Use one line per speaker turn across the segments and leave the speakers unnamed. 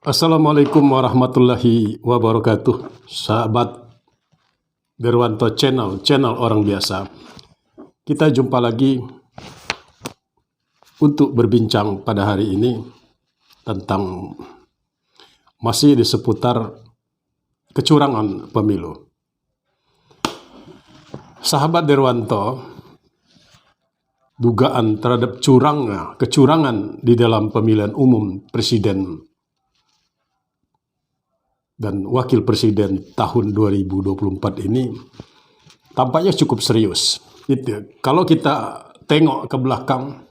Assalamualaikum warahmatullahi wabarakatuh. Sahabat Derwanto channel orang biasa. Kita jumpa lagi untuk berbincang pada hari ini tentang masih di seputar kecurangan pemilu. Sahabat Derwanto, dugaan terhadap kecurangan di dalam pemilihan umum presiden dan wakil presiden tahun 2024 ini tampaknya cukup serius. Kalau kita tengok ke belakang,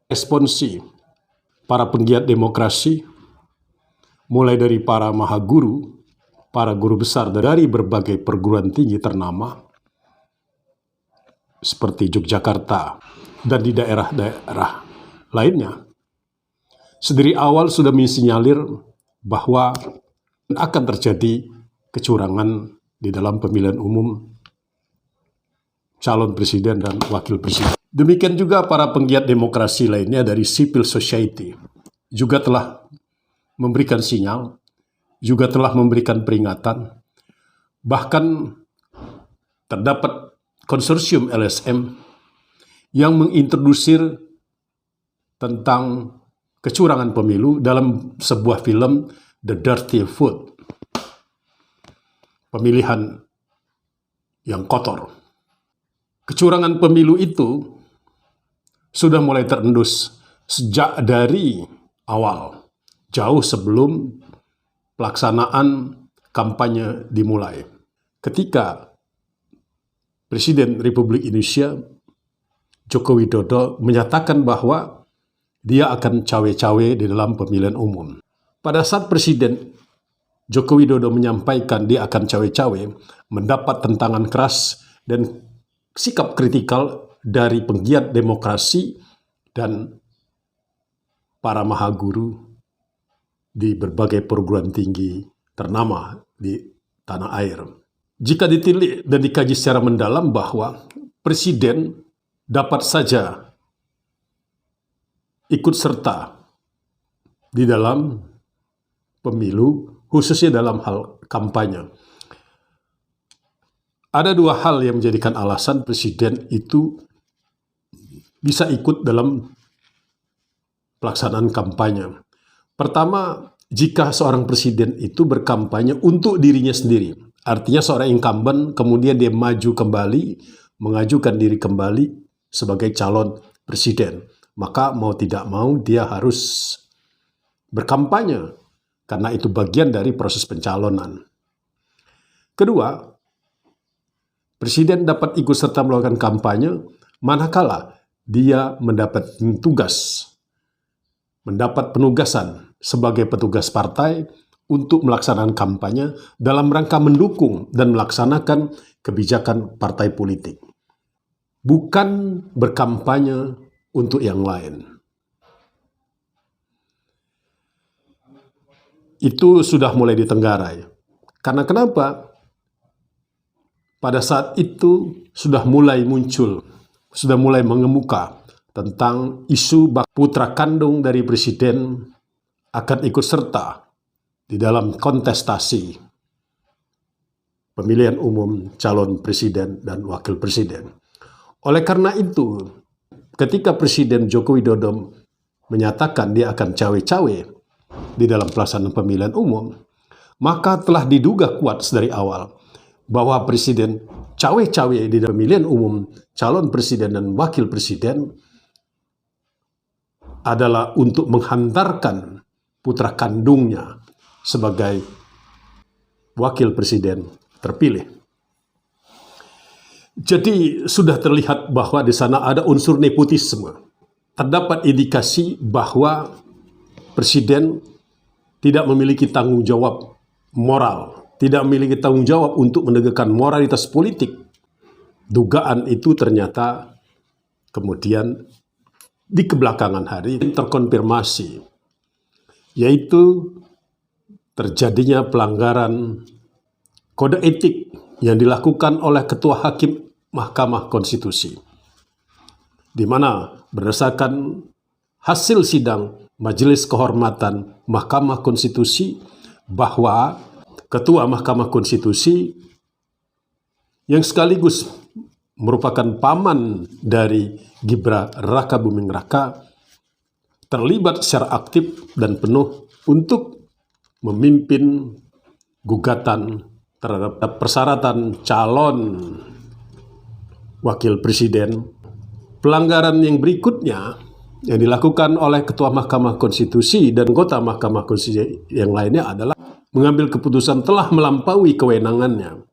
responsi para penggiat demokrasi, mulai dari para mahaguru, para guru besar dari berbagai perguruan tinggi ternama, seperti Yogyakarta dan di daerah-daerah lainnya, sedari awal sudah mensinyalir bahwa akan terjadi kecurangan di dalam pemilihan umum calon presiden dan wakil presiden. Demikian juga para penggiat demokrasi lainnya dari civil society juga telah memberikan sinyal, juga telah memberikan peringatan. Bahkan terdapat konsorsium LSM yang mengintrodusir tentang kecurangan pemilu dalam sebuah film The Dirty Food, pemilihan yang kotor. Kecurangan pemilu itu sudah mulai terendus sejak dari awal, jauh sebelum pelaksanaan kampanye dimulai. Ketika Presiden Republik Indonesia Joko Widodo menyatakan bahwa dia akan cawe-cawe di dalam pemilihan umum. Pada saat Presiden Joko Widodo menyampaikan dia akan cawe-cawe, mendapat tentangan keras dan sikap kritikal dari penggiat demokrasi dan para mahaguru di berbagai perguruan tinggi ternama di tanah air. Jika ditilik dan dikaji secara mendalam bahwa Presiden dapat saja ikut serta di dalam pemilu, khususnya dalam hal kampanye. Ada dua hal yang menjadikan alasan presiden itu bisa ikut dalam pelaksanaan kampanye. Pertama, jika seorang presiden itu berkampanye untuk dirinya sendiri, artinya seorang incumbent kemudian dia maju kembali, mengajukan diri kembali sebagai calon presiden, maka mau tidak mau dia harus berkampanye, karena itu bagian dari proses pencalonan. Kedua, presiden dapat ikut serta melakukan kampanye manakala dia mendapat tugas, mendapat penugasan sebagai petugas partai untuk melaksanakan kampanye dalam rangka mendukung dan melaksanakan kebijakan partai politik. Bukan berkampanye untuk yang lain. Itu sudah mulai ditenggarai. Karena kenapa? Pada saat itu sudah mulai muncul, sudah mulai mengemuka tentang isu putra kandung dari presiden akan ikut serta di dalam kontestasi pemilihan umum calon presiden dan wakil presiden. Oleh karena itu, ketika Presiden Joko Widodo menyatakan dia akan cawe-cawe di dalam pelaksanaan pemilihan umum, maka telah diduga kuat dari awal bahwa presiden cawe-cawe di dalam pemilihan umum calon presiden dan wakil presiden adalah untuk menghantarkan putra kandungnya sebagai wakil presiden terpilih. Jadi sudah terlihat bahwa di sana ada unsur nepotisme. Terdapat indikasi bahwa presiden tidak memiliki tanggung jawab moral, tidak memiliki tanggung jawab untuk menegakkan moralitas politik. Dugaan itu ternyata kemudian di kebelakangan hari terkonfirmasi, yaitu terjadinya pelanggaran kode etik yang dilakukan oleh Ketua Hakim Mahkamah Konstitusi, di mana berdasarkan hasil sidang Majelis Kehormatan Mahkamah Konstitusi bahwa Ketua Mahkamah Konstitusi yang sekaligus merupakan paman dari Gibran Raka Buming Raka terlibat secara aktif dan penuh untuk memimpin gugatan terhadap persyaratan calon wakil presiden. Pelanggaran yang berikutnya yang dilakukan oleh Ketua Mahkamah Konstitusi dan anggota Mahkamah Konstitusi yang lainnya adalah mengambil keputusan telah melampaui kewenangannya.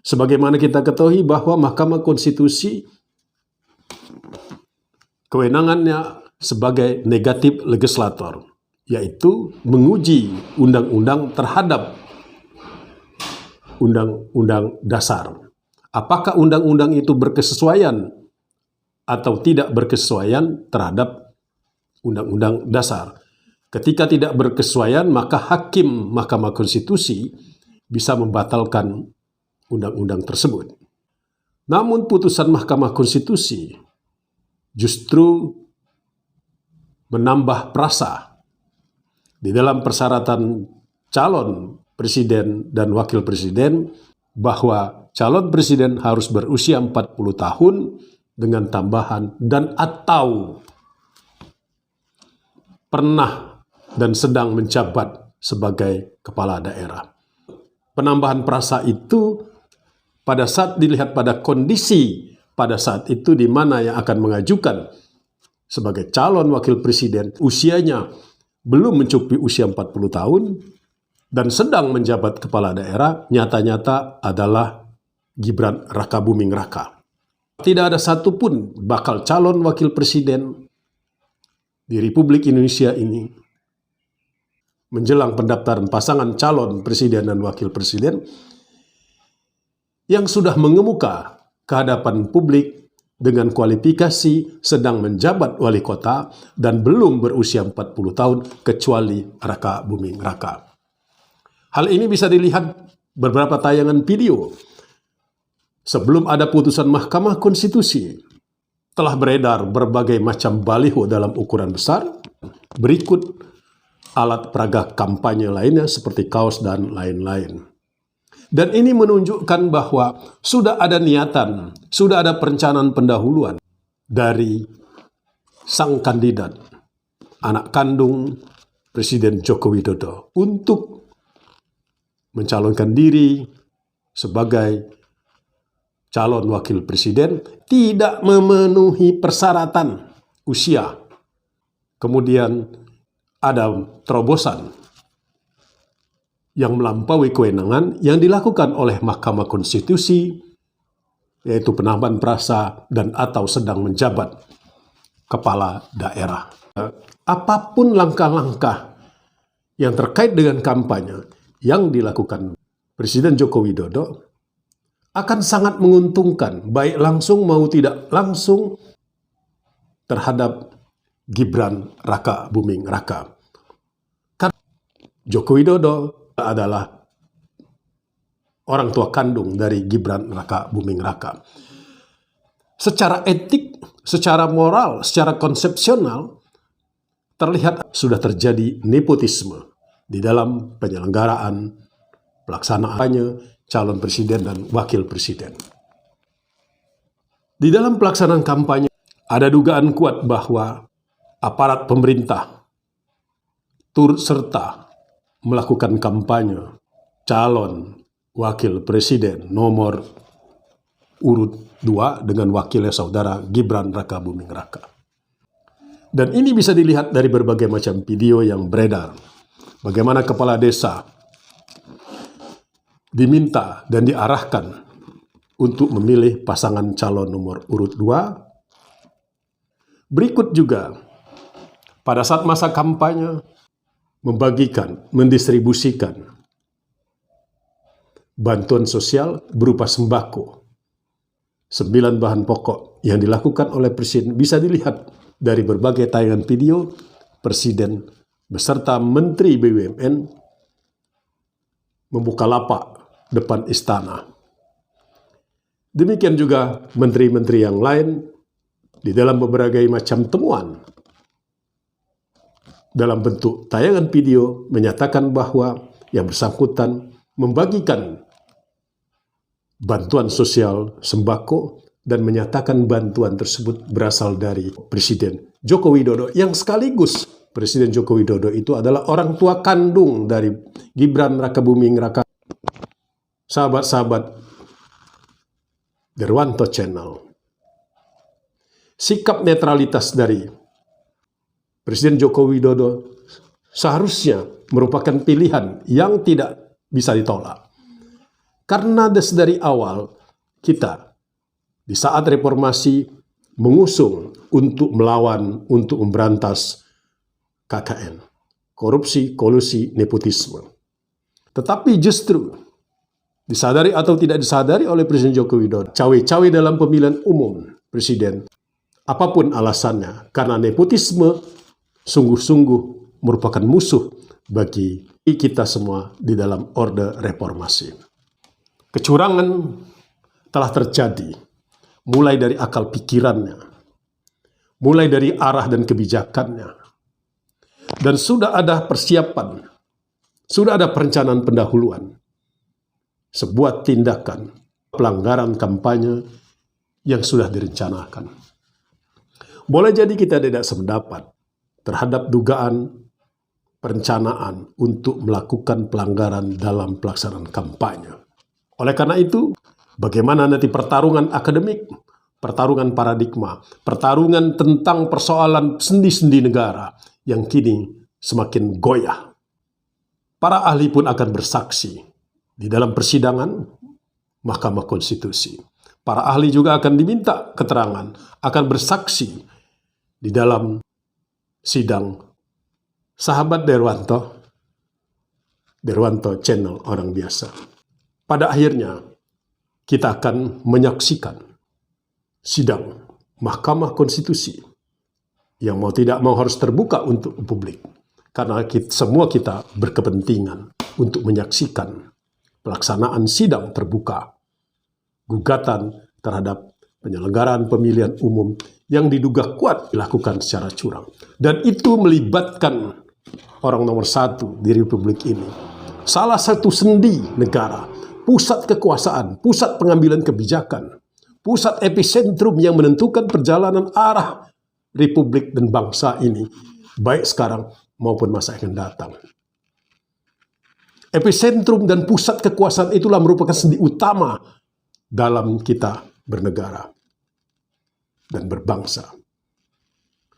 Sebagaimana kita ketahui bahwa Mahkamah Konstitusi kewenangannya sebagai negatif legislator, yaitu menguji undang-undang terhadap undang-undang dasar. Apakah undang-undang itu berkesesuaian atau tidak berkesesuaian terhadap undang-undang dasar. Ketika tidak berkesesuaian, maka hakim Mahkamah Konstitusi bisa membatalkan undang-undang tersebut. Namun putusan Mahkamah Konstitusi justru menambah perasa di dalam persyaratan calon presiden dan wakil presiden bahwa calon presiden harus berusia 40 tahun dengan tambahan dan atau pernah dan sedang menjabat sebagai kepala daerah. Penambahan perasa itu pada saat dilihat pada kondisi pada saat itu di mana yang akan mengajukan sebagai calon wakil presiden usianya belum mencukupi usia 40 tahun dan sedang menjabat kepala daerah, nyata-nyata adalah Gibran Raka Buming Raka. Tidak ada satupun bakal calon wakil presiden di Republik Indonesia ini menjelang pendaftaran pasangan calon presiden dan wakil presiden yang sudah mengemuka ke hadapan publik dengan kualifikasi sedang menjabat wali kota dan belum berusia 40 tahun kecuali Raka Buming Raka. Hal ini bisa dilihat beberapa tayangan video. Sebelum ada putusan Mahkamah Konstitusi, telah beredar berbagai macam baliho dalam ukuran besar. Berikut alat peraga kampanye lainnya seperti kaos dan lain-lain. Dan ini menunjukkan bahwa sudah ada niatan, sudah ada perencanaan pendahuluan dari sang kandidat, anak kandung Presiden Joko Widodo, untuk mencalonkan diri sebagai calon wakil presiden tidak memenuhi persyaratan usia. Kemudian ada terobosan yang melampaui kewenangan yang dilakukan oleh Mahkamah Konstitusi, yaitu penambahan perasa dan atau sedang menjabat kepala daerah. Apapun langkah-langkah yang terkait dengan kampanye yang dilakukan Presiden Joko Widodo akan sangat menguntungkan, baik langsung mau tidak langsung, terhadap Gibran Raka Buming Raka. Karena Joko Widodo adalah orang tua kandung dari Gibran Raka Buming Raka. Secara etik, secara moral, secara konsepsional, terlihat sudah terjadi nepotisme di dalam penyelenggaraan pelaksanaan calon presiden dan wakil presiden. Di dalam pelaksanaan kampanye, ada dugaan kuat bahwa aparat pemerintah turut serta melakukan kampanye calon wakil presiden nomor urut 2 dengan wakilnya saudara Gibran Raka Buming Raka. Dan ini bisa dilihat dari berbagai macam video yang beredar. Bagaimana kepala desa diminta dan diarahkan untuk memilih pasangan calon nomor urut 2. Berikut juga pada saat masa kampanye membagikan, mendistribusikan bantuan sosial berupa sembako, 9 bahan pokok yang dilakukan oleh Presiden. Bisa dilihat dari berbagai tayangan video Presiden beserta Menteri BUMN membuka lapak depan istana. Demikian juga menteri-menteri yang lain di dalam berbagai macam temuan dalam bentuk tayangan video menyatakan bahwa yang bersangkutan membagikan bantuan sosial sembako dan menyatakan bantuan tersebut berasal dari Presiden Joko Widodo, yang sekaligus Presiden Joko Widodo itu adalah orang tua kandung dari Gibran Rakabuming Raka. Sahabat-sahabat Derwanto Channel, sikap netralitas dari Presiden Joko Widodo seharusnya merupakan pilihan yang tidak bisa ditolak. Karena dari awal kita di saat reformasi mengusung untuk melawan, untuk memberantas KKN, korupsi, kolusi, nepotisme. Tetapi justru disadari atau tidak disadari oleh Presiden Joko Widodo, cawe-cawe dalam pemilihan umum presiden, apapun alasannya, karena nepotisme sungguh-sungguh merupakan musuh bagi kita semua di dalam orde reformasi. Kecurangan telah terjadi, mulai dari akal pikirannya, mulai dari arah dan kebijakannya, dan sudah ada persiapan, sudah ada perencanaan pendahuluan, sebuah tindakan pelanggaran kampanye yang sudah direncanakan. Boleh jadi kita tidak sependapat terhadap dugaan perencanaan untuk melakukan pelanggaran dalam pelaksanaan kampanye. Oleh karena itu, bagaimana nanti pertarungan akademik, pertarungan paradigma, pertarungan tentang persoalan sendi-sendi negara yang kini semakin goyah. Para ahli pun akan bersaksi di dalam persidangan Mahkamah Konstitusi. Para ahli juga akan diminta keterangan, akan bersaksi di dalam sidang sahabat Derwanto Channel Orang Biasa. Pada akhirnya, kita akan menyaksikan sidang Mahkamah Konstitusi yang mau tidak mau harus terbuka untuk publik. Karena semua kita berkepentingan untuk menyaksikan pelaksanaan sidang terbuka gugatan terhadap penyelenggaraan pemilihan umum yang diduga kuat dilakukan secara curang. Dan itu melibatkan orang nomor satu di Republik ini. Salah satu sendi negara, pusat kekuasaan, pusat pengambilan kebijakan, pusat epicentrum yang menentukan perjalanan arah Republik dan bangsa ini, baik sekarang maupun masa yang akan datang. Epicentrum dan pusat kekuasaan itulah merupakan sendi utama dalam kita bernegara dan berbangsa.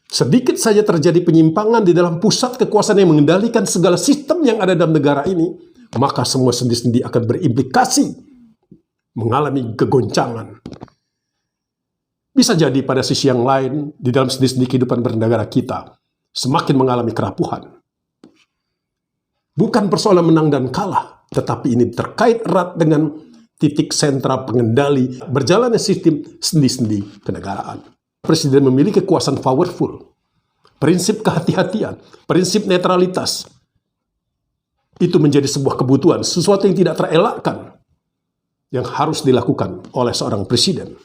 Sedikit saja terjadi penyimpangan di dalam pusat kekuasaan yang mengendalikan segala sistem yang ada dalam negara ini, maka semua sendi-sendi akan berimplikasi, mengalami kegoncangan. Bisa jadi pada sisi yang lain, di dalam sendi-sendi kehidupan bernegara kita, semakin mengalami kerapuhan. Bukan persoalan menang dan kalah, tetapi ini terkait erat dengan titik sentra pengendali berjalannya sistem sendi-sendi kenegaraan. Presiden memiliki kekuasaan powerful, prinsip kehati-hatian, prinsip netralitas. Itu menjadi sebuah kebutuhan, sesuatu yang tidak terelakkan, yang harus dilakukan oleh seorang presiden.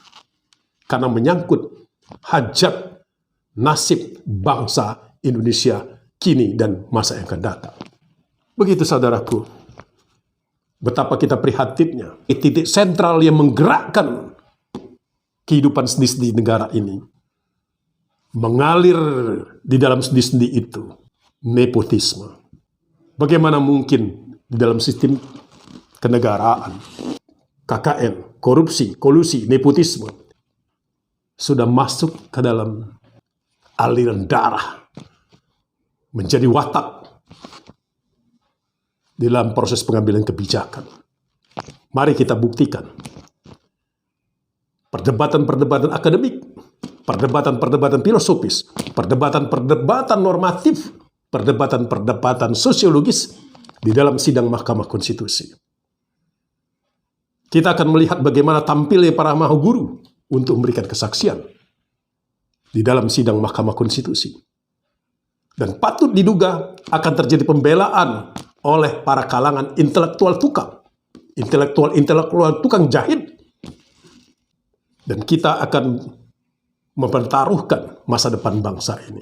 Karena menyangkut hajat nasib bangsa Indonesia kini dan masa yang akan datang. Begitu saudaraku, betapa kita prihatinnya. Titik sentral yang menggerakkan kehidupan sendi-sendi negara ini, mengalir di dalam sendi-sendi itu, nepotisme. Bagaimana mungkin di dalam sistem kenegaraan, KKN, korupsi, kolusi, nepotisme, sudah masuk ke dalam aliran darah, menjadi watak dalam proses pengambilan kebijakan. Mari kita buktikan. Perdebatan-perdebatan akademik, perdebatan-perdebatan filosofis, perdebatan-perdebatan normatif, perdebatan-perdebatan sosiologis di dalam sidang Mahkamah Konstitusi. Kita akan melihat bagaimana tampilnya para maha guru untuk memberikan kesaksian di dalam sidang Mahkamah Konstitusi. Dan patut diduga akan terjadi pembelaan oleh para kalangan intelektual tukang jahit. Dan kita akan mempertaruhkan masa depan bangsa ini.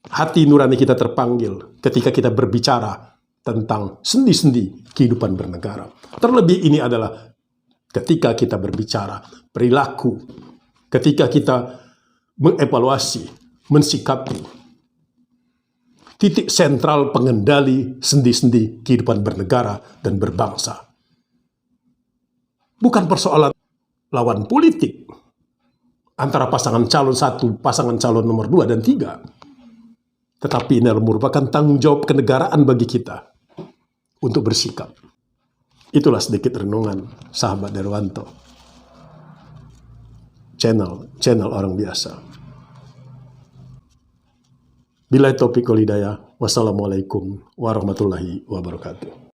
hati nurani kita terpanggil ketika kita berbicara tentang sendi-sendi kehidupan bernegara. Terlebih ini adalah ketika kita berbicara perilaku, ketika kita mengevaluasi, mensikapi titik sentral pengendali sendi-sendi kehidupan bernegara dan berbangsa. Bukan persoalan lawan politik antara pasangan calon 1, pasangan calon nomor 2 dan 3. Tetapi ini merupakan tanggung jawab kenegaraan bagi kita untuk bersikap. Itulah sedikit renungan sahabat Darwanto. Channel orang biasa. Billahi taufiq wal hidayah. Wassalamualaikum warahmatullahi wabarakatuh.